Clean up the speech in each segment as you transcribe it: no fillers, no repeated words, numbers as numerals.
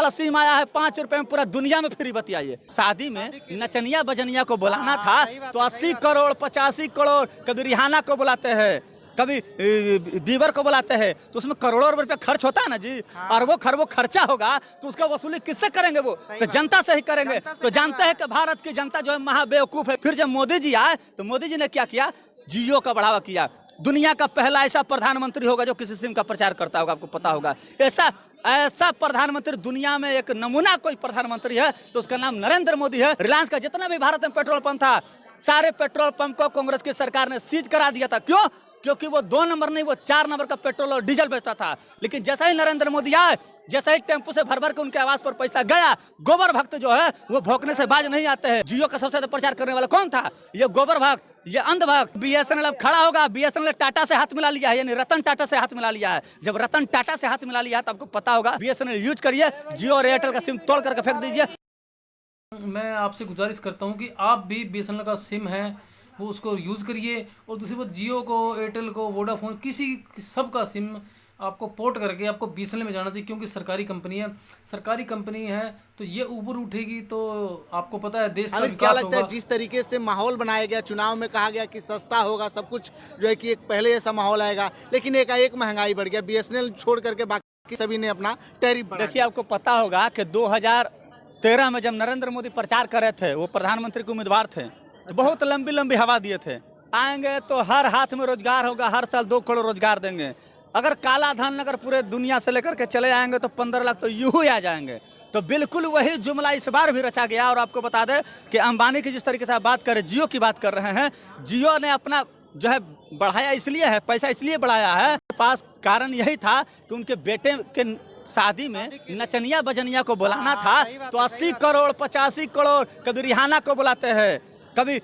वाला सिम आया है 5 रुपए में पूरा दुनिया में फ्री बतियाइए। शादी में नचनिया बजनिया को बुलाना था तो 80 करोड़ 85 करोड़, कभी रिहाना को बुलाते हैं, कभी बीबर को बुलाते हैं, तो उसमें करोड़ों रुपए खर्च होता है ना जी। अरबों खरबों खर्चा होगा तो उसका वसूली किससे करेंगे? वो तो जनता से ही करेंगे। तो जानते हैं कि भारत की जनता जो है महाबेवकूफ है। फिर जब मोदी जी आए तो मोदी जी ने क्या किया? जियो का बढ़ावा किया। दुनिया का पहला ऐसा प्रधानमंत्री होगा जो किसी सिम का प्रचार करता होगा, आपको पता होगा। ऐसा प्रधानमंत्री दुनिया में एक नमूना कोई प्रधानमंत्री है तो उसका नाम नरेंद्र मोदी है। रिलायंस का जितना भी भारत में पेट्रोल पंप था, सारे पेट्रोल पंप को कांग्रेस की सरकार ने सीज करा दिया था। क्यों? क्योंकि वो 2 नंबर नहीं, वो 4 नंबर का पेट्रोल और डीजल बेचता था। लेकिन जैसा ही नरेंद्र मोदी आए, जैसा ही टेम्पो से भर भर के उनके आवास पर पैसा गया, गोबर भक्त जो है वो भौंकने से बाज नहीं आते हैं। जियो का सबसे ज्यादा प्रचार करने वाला कौन था? ये गोबर भक्त, ये अंध भक्त। बीएसएनएल अब खड़ा होगा। बीएसएनएल टाटा से हाथ मिला लिया है, यानी रतन टाटा से हाथ मिला लिया है। जब रतन टाटा से हाथ मिला लिया तो आपको पता होगा बीएसएनएल यूज करिए, जियो और एयरटेल का सिम तोड़ करके फेंक दीजिए। मैं आपसे गुजारिश करता हूं कि आप भी बीएसएनएल का सिम है वो उसको यूज़ करिए, और दूसरी बात जियो को, एयरटेल को, वोडाफोन, किसी सब का सिम आपको पोर्ट करके आपको बीएसएनएल में जाना चाहिए, क्योंकि सरकारी कंपनी है। सरकारी कंपनी है तो ये ऊपर उठेगी तो आपको पता है देश का विकास क्या लगता होगा। है जिस तरीके से माहौल बनाया गया, चुनाव में कहा गया कि सस्ता होगा सब कुछ, जो है कि एक पहले ऐसा माहौल आएगा, लेकिन एकाएक महंगाई बढ़ गया। बीएसएनएल छोड़ करके बाकी सभी ने अपना टैरिफ बढ़ा। देखिए, आपको पता होगा कि 2013 में जब नरेंद्र मोदी प्रचार कर रहे थे, वो प्रधानमंत्री के उम्मीदवार थे, तो बहुत लंबी लंबी हवा दिए थे, आएंगे तो हर हाथ में रोजगार होगा, हर साल 2 करोड़ रोजगार देंगे। अगर काला धन अगर पूरे दुनिया से लेकर के चले आएंगे तो 15 लाख तो यूं ही आ जाएंगे। तो बिल्कुल वही जुमला इस बार भी रचा गया। और आपको बता दें कि अंबानी की जिस तरीके से आप बात करें, जियो की बात कर रहे हैं, जियो ने अपना जो है बढ़ाया इसलिए है, पैसा इसलिए बढ़ाया है, पास कारण यही था कि उनके बेटे के शादी में नचनिया बजनिया को बुलाना था तो 80 करोड़ 85 करोड़, कभी रिहाना को बुलाते हैं, कभी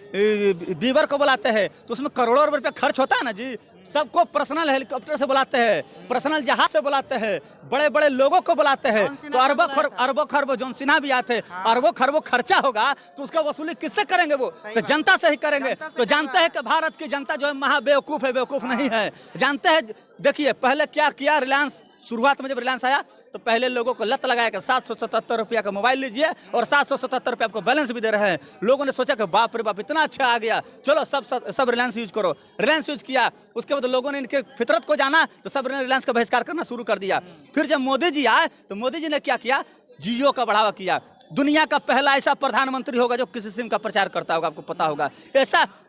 बीबर को बुलाते हैं, तो उसमें करोड़ों रुपए खर्च होता है ना जी। सबको पर्सनल हेलीकॉप्टर से बुलाते हैं, पर्सनल जहाज से बुलाते हैं, बड़े बड़े लोगों को बुलाते हैं। तो अरबों खरबों जॉन सिन्हा भी आते हैं, अरबों खरबों खर्चा होगा तो उसका वसूली किससे करेंगे? वो तो जनता से ही करेंगे। तो जानते हैं कि भारत की जनता जो है महाबेवकूफ है, बेवकूफ नहीं है। जानते हैं, देखिए पहले क्या किया रिलायंस। शुरुआत में जब रिलायंस आया तो पहले लोगों को लत लगाया कि 777 रुपया का मोबाइल लीजिए और 777 रुपया आपको बैलेंस भी दे रहे हैं। लोगों ने सोचा कि बाप रे बाप इतना अच्छा आ गया, चलो सब रिलायंस यूज करो। रिलायंस यूज किया, उसके बाद लोगों ने इनके फितरत को जाना तो सब रिलायंस का बहिष्कार करना शुरू कर दिया। फिर जब मोदी जी आए तो मोदी जी ने क्या किया? जियो का बढ़ावा किया। दुनिया का पहला ऐसा प्रधानमंत्री होगा जो किसी सिम का प्रचार करता होगा, आपको पता होगा।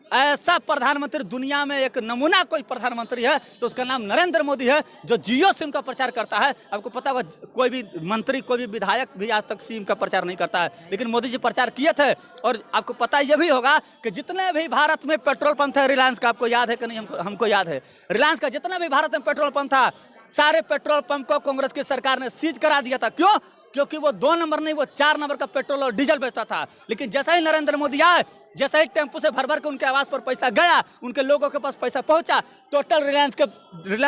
ऐसा प्रधानमंत्री दुनिया में एक नमूना कोई प्रधानमंत्री है तो उसका नाम नरेंद्र मोदी है, जो जियो सिम का प्रचार करता है। आपको पता होगा कोई भी मंत्री, कोई भी विधायक भी आज तक सिम का प्रचार नहीं करता है, लेकिन मोदी जी प्रचार किए थे। और आपको पता यह भी होगा कि जितने भी भारत में पेट्रोल पंप थे रिलायंस का, आपको याद है कि नहीं? हमको याद है। रिलायंस का जितना भी भारत में पेट्रोल पंप था, सारे पेट्रोल पंप को कांग्रेस की सरकार ने सीज करा दिया था। क्यों? क्योंकि वो 2 नंबर नहीं, वो 4 नंबर का पेट्रोल और डीजल बेचता था। लेकिन जैसा ही नरेंद्र मोदी आए, जैसा ही टेम्पो से भर भर के उनके आवास पर पैसा गया, उनके लोगों के पास पैसा पहुंचा, टोटल रिलायंस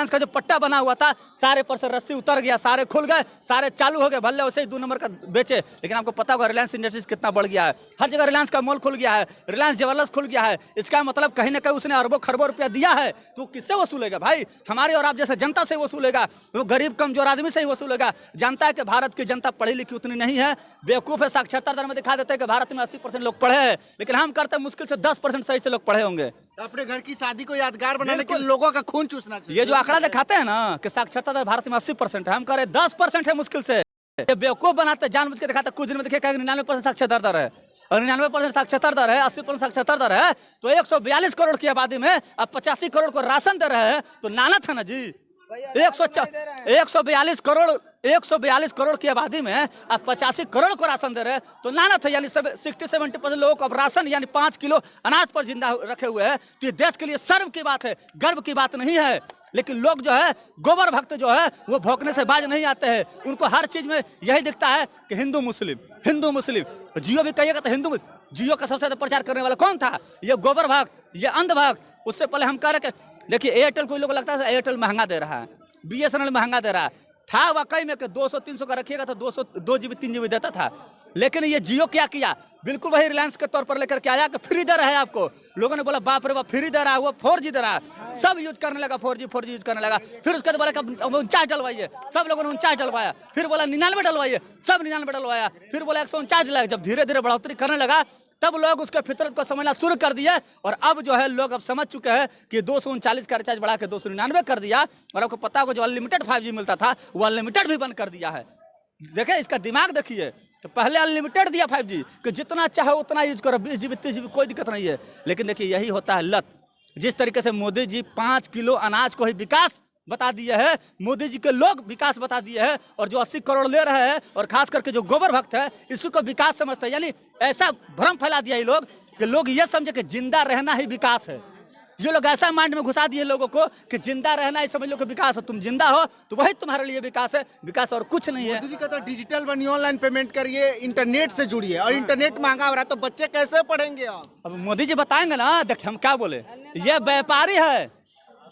का जो पट्टा बना हुआ था, सारे पर से रस्सी उतर गया, सारे खुल गए, सारे चालू हो गए। भले वैसे ही 2 नंबर का बेचे, लेकिन आपको पता होगा रिलायंस इंडस्ट्रीज कितना बढ़ गया है। हर जगह रिलायंस का मॉल खुल गया है, रिलायंस ज्वेलर्स खुल गया है। इसका मतलब कहीं ना कहीं उसने अरबों खरबों रुपया दिया है, तो किससे वसूलेगा भाई? हमारे और आप जैसे जनता से वसूलेगा, वो गरीब कमजोर आदमी से ही वसूलेगा। जानता है कि भारत की जनता पढ़ी लिखी उतनी नहीं है, बेवकूफ है। साक्षरता दर में दिखा देते हैं कि भारत में 80% लोग पढ़े हैं, लेकिन हम करते हैं मुश्किल से 10% सही से लोग पढ़े होंगे। अपने घर की शादी को यादगार बनाने के लिए लोगों का खून चूसना चाहिए। ये जो आंकड़ा दिखाते हैं ना कि साक्षरता दर भारत में 80% है, हम कह रहे 10% है मुश्किल से। ये बेवकूफ बनाते, जानबूझ के दिखाते। कुछ दिन में देखिए 99% साक्षरता दर है, और 99% साक्षरता दर है, 80% साक्षरता दर है, तो 142 करोड़ की आबादी में अब 85 करोड़ को राशन दे रहे हैं, तो नानत है ना जी। 142 करोड़ की आबादी में अब 85 करोड़ को राशन दे रहे हैं, तो नानत है। यानी 60-70% लोगों को अब राशन यानी 5 किलो अनाज पर जिंदा रखे हुए हैं। तो ये देश के लिए शर्म की बात है, गर्व की बात नहीं है। लेकिन लोग जो है गोबर भक्त जो है वो भौंकने से बाज नहीं आते हैं। उनको हर चीज में यही दिखता है कि हिंदू मुस्लिम, हिंदू मुस्लिम। जियो भी कहिएगा तो हिंदू, जियो का सबसे ज्यादा प्रचार करने वाला कौन था? ये गोबर भक्त, ये अंध भक्त। उससे पहले हम कह रहे कि देखिए एयरटेल को लोग लगता है एयरटेल महंगा दे रहा है, बीएसएनएल महंगा दे रहा है। था वाकई में कि 200-300 का रखिएगा तो 200 2 GB 3 GB देता था। लेकिन ये जियो क्या किया, बिल्कुल वही रिलायंस के तौर पर लेकर के आया कि फ्री दे रहा है आपको। लोगों ने बोला बाप रे बाप फ्री दे रहा है, वो 4G दे रहा है, सब यूज करने लगा 4G यूज करने लगा। फिर उसके बाद बोला 49 डलवाइए, सब लोगों ने 49 डलवाया। फिर बोला 99 डलवाइए, सब 99 डलवाया। फिर बोला 149 डलवाया। जब धीरे धीरे बढ़ोतरी करने लगा तब लोग उसके फितरत को समझना शुरू कर दिया। और अब जो है लोग अब समझ चुके हैं कि 239 का रिचार्ज बढ़ा के 299 कर दिया। और आपको पता होगा जो अनलिमिटेड 5G मिलता था वो अनलिमिटेड भी बंद कर दिया है। देखिए इसका दिमाग देखिए, तो पहले अनलिमिटेड दिया 5G कि जितना चाहे उतना यूज करो, 20 GB 30 GB कोई दिक्कत नहीं है। लेकिन देखिए यही होता है लत। जिस तरीके से मोदी जी 5 किलो अनाज को ही विकास बता दिए है, मोदी जी के लोग विकास बता दिए हैं। और जो 80 करोड़ ले रहे हैं और खास करके जो गोबर भक्त है इसी को विकास समझते हैं। यानी ऐसा भ्रम फैला दिया ये लोग कि लोग ये समझे कि जिंदा रहना ही विकास है। ये लोग ऐसा माइंड में घुसा दिए लोगों को कि जिंदा रहना ही समझ लो कि विकास है। तुम जिंदा हो तो वही तुम्हारे लिए विकास है, विकास और कुछ नहीं है। मोदी जी का तो डिजिटल बनिए, ऑनलाइन पेमेंट करिए, इंटरनेट से जुड़िए। और इंटरनेट महंगा हो रहा है तो बच्चे कैसे पढ़ेंगे अब मोदी जी बताएंगे ना। देख हम क्या बोले, ये व्यापारी है,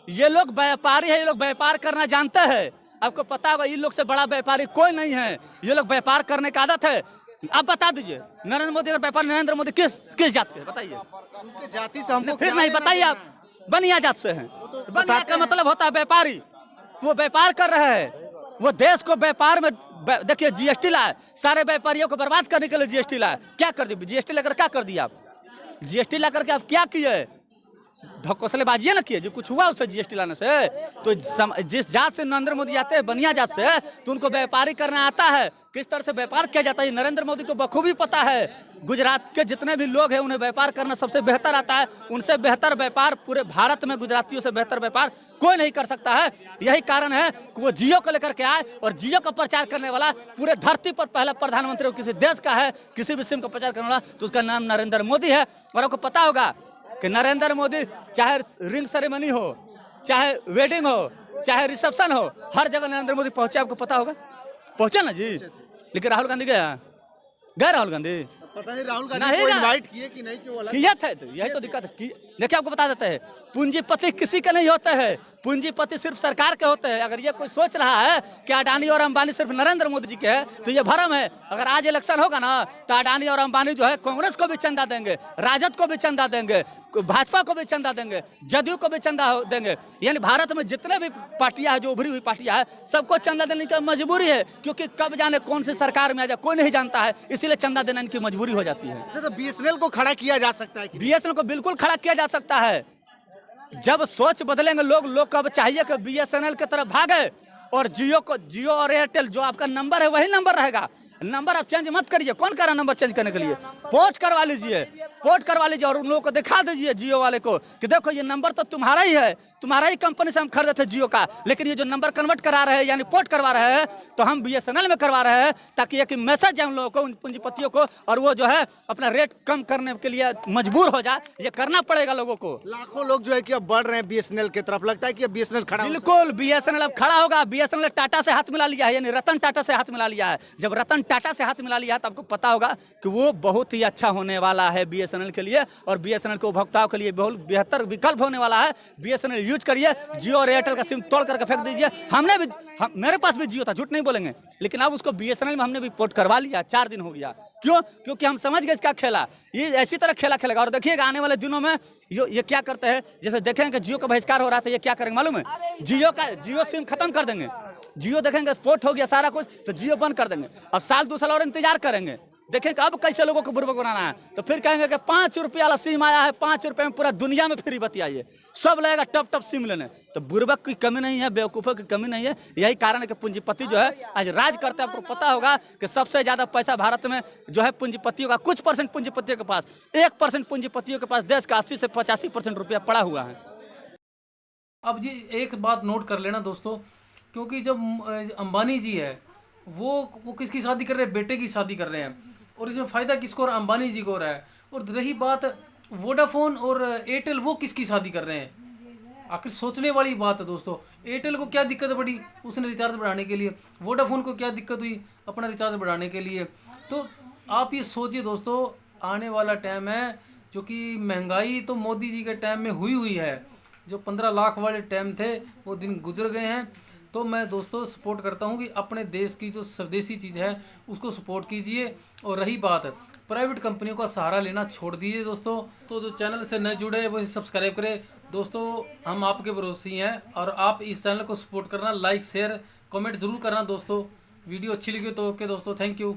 ये लोग व्यापारी है, ये लोग व्यापार करना जानते हैं। आपको पता होगा इन लोग से बड़ा व्यापारी कोई नहीं है। ये लोग व्यापार करने का आदत है। आप बता दीजिए नरेंद्र मोदी का व्यापार, नरेंद्र मोदी किस जात के बताइए, उनके जाति से हमको फिर क्या नहीं लेना बताइए। देना आप बनिया जात से हैं, बनिया बताते का हैं। मतलब होता है व्यापारी। वो व्यापार कर रहे हैं, वो देश को व्यापार में देखिए जीएसटी लाए, सारे व्यापारियों को बर्बाद करने के लिए जीएसटी लाए। क्या कर दिया जीएसटी लेकर, क्या कर दिया आप जीएसटी ला करके? आप क्या किए? ढकोसलेबाजी ना किए, जो कुछ हुआ उससे जीएसटी लाने से। तो जिस जात से नरेंद्र मोदी आते हैं, बनिया जात से, तो उनको व्यापारी करना आता है, किस तरह से व्यापार किया जाता है नरेंद्र मोदी को बखूबी पता है। गुजरात के जितने भी लोग हैं उन्हें व्यापार करना सबसे बेहतर आता है। उनसे बेहतर व्यापार पूरे भारत में, गुजरातियों से बेहतर व्यापार कोई नहीं कर सकता है। यही कारण है कि वो जियो को लेकर के आए और जियो का प्रचार करने वाला पूरे धरती पर पहला प्रधानमंत्री किसी देश का है, किसी भी सिम का प्रचार करने वाला, तो उसका नाम नरेंद्र मोदी है। और आपको पता होगा कि नरेंद्र मोदी चाहे रिंग सेरेमनी हो, चाहे वेडिंग हो, चाहे रिसेप्शन हो, हर जगह नरेंद्र मोदी पहुंचे। आपको पता होगा पहुंचे ना जी। लेकिन राहुल गांधी गए राहुल गांधी पता नहीं राहुल गांधी नहीं को ना। इनवाइट किए कि नहीं, क्यों अलग किया था, तो यही तो दिक्कत है। देखिए आपको बता देते हैं, पूंजीपति किसी के नहीं होते हैं, पूंजीपति सिर्फ सरकार के होते हैं। अगर ये कोई सोच रहा है कि अडानी और अंबानी सिर्फ नरेंद्र मोदी जी के हैं तो ये भ्रम है। अगर आज इलेक्शन होगा ना तो अडानी और अंबानी जो है कांग्रेस को भी चंदा देंगे, राजद को भी चंदा देंगे, भाजपा को भी चंदा देंगे, जदयू को भी चंदा देंगे। यानी भारत में जितने भी पार्टियां हैं, जो उभरी हुई पार्टियां हैं, सबको चंदा देने की मजबूरी है। क्योंकि कब जाने कौन सी सरकार में आ जाए कोई नहीं जानता है, इसीलिए चंदा देने की मजबूरी हो जाती है। अच्छा, तो बीएसएनएल को खड़ा किया जा सकता है कि बीएसएनएल को बिल्कुल खड़ा किया जा सकता है। जब सोच बदलेंगे लोग को अब चाहिए कि बीएसएनएल की तरफ भागे और जियो और एयरटेल जो आपका नंबर है वही नंबर रहेगा। नंबर आप चेंज मत करिए। कौन कह रहा नंबर चेंज करने के लिए? पोर्ट करवा लीजिए और उन लोगों को दिखा दीजिए जियो वाले को कि देखो ये नंबर तो तुम्हारा ही है, तुम्हारा ही कंपनी से हम खरीदे थे जियो का, लेकिन ये जो नंबर कन्वर्ट करा रहे हैं यानी पोर्ट करवा रहे हैं तो हम बीएसएनएल में करवा रहे हैं, ताकि एक मैसेज है उन लोगों को, उन पूंजीपतियों को, और वो जो है अपना रेट कम करने के लिए मजबूर हो जाए। ये करना पड़ेगा लोगों को। लाखों लोग जो है कि अब बढ़ रहे हैं बीएसएनएल की तरफ। लगता है कि अब बीएसएनएल खड़ा हो सकता बिल्कुल बीएसएनएल अब खड़ा होगा। बीएसएनएल टाटा से हाथ मिला लिया है, यानी रतन टाटा से हाथ मिला लिया है। जब रतन टाटा से हाथ मिला लिया तो आपको पता होगा कि वो बहुत ही अच्छा होने वाला है बीएसएनएल के लिए, और बीएसएनएल के उपभोक्ताओं के लिए बहुत बेहतर विकल्प होने वाला है। बीएसएनएल यूज करिए, जियो और एयरटेल का सिम तोड़ करके फेंक दीजिए। मेरे पास भी जियो था, झूठ नहीं बोलेंगे, लेकिन अब उसको बीएसएनएल में हमने भी पोर्ट करवा लिया। 4 दिन हो गया। क्यों? क्योंकि हम समझ गए इसका खेला, ये ऐसी तरह खेला खेलेगा। और देखिएगा आने वाले दिनों में ये क्या करते हैं। जैसे देखेंगे कि जियो का बहिष्कार हो रहा था, ये क्या करेंगे मालूम है? जियो सिम खत्म कर देंगे। जियो देखेंगे स्पोर्ट हो गया सारा कुछ तो जियो बंद कर देंगे। अब साल 2 साल और इंतजार करेंगे, देखेंगे अब कैसे लोगों को बुर्बक बनाना है। तो फिर कहेंगे कि 5 रुपये वाला सिम आया है, 5 रुपये में पूरा दुनिया में फ्री बतियाइए, सब लगेगा टप सिम लेने। तो बुर्बक की कमी नहीं है, बेवकूफ़ों की कमी नहीं है। यही कारण है कि पूंजीपति जो है आज राज करते हैं। आपको पता होगा कि सबसे ज़्यादा पैसा भारत में जो है पूंजीपतियों का, कुछ परसेंट पूंजीपतियों के पास, 1% पूंजीपतियों के पास देश का 80 से 85% रुपया पड़ा हुआ है। अब जी एक बात नोट कर लेना दोस्तों, क्योंकि जब अंबानी जी है वो किसकी शादी कर रहे हैं? बेटे की शादी कर रहे हैं, और इसमें फ़ायदा किसको हो रहा है? अंबानी जी को हो रहा है। और रही बात वोडाफोन और एयरटेल, वो किसकी शादी कर रहे हैं? आखिर सोचने वाली बात है दोस्तों। एयरटेल को क्या दिक्कत पड़ी उसने रिचार्ज बढ़ाने के लिए, वोडाफोन को क्या दिक्कत हुई अपना रिचार्ज बढ़ाने के लिए? तो आप ये सोचिए दोस्तों, आने वाला टाइम है जो कि महंगाई तो मोदी जी के टाइम में हुई है, जो 15 लाख वाले टाइम थे वो दिन गुजर गए हैं। तो मैं दोस्तों सपोर्ट करता हूँ कि अपने देश की जो स्वदेशी चीज़ है उसको सपोर्ट कीजिए। और रही बात प्राइवेट कंपनियों का सहारा लेना छोड़ दीजिए दोस्तों। तो जो चैनल से न जुड़े वो सब्सक्राइब करें दोस्तों, हम आपके भरोसे ही हैं। और आप इस चैनल को सपोर्ट करना, लाइक शेयर कमेंट ज़रूर करना दोस्तों। वीडियो अच्छी लगी तो ओके दोस्तों, थैंक यू।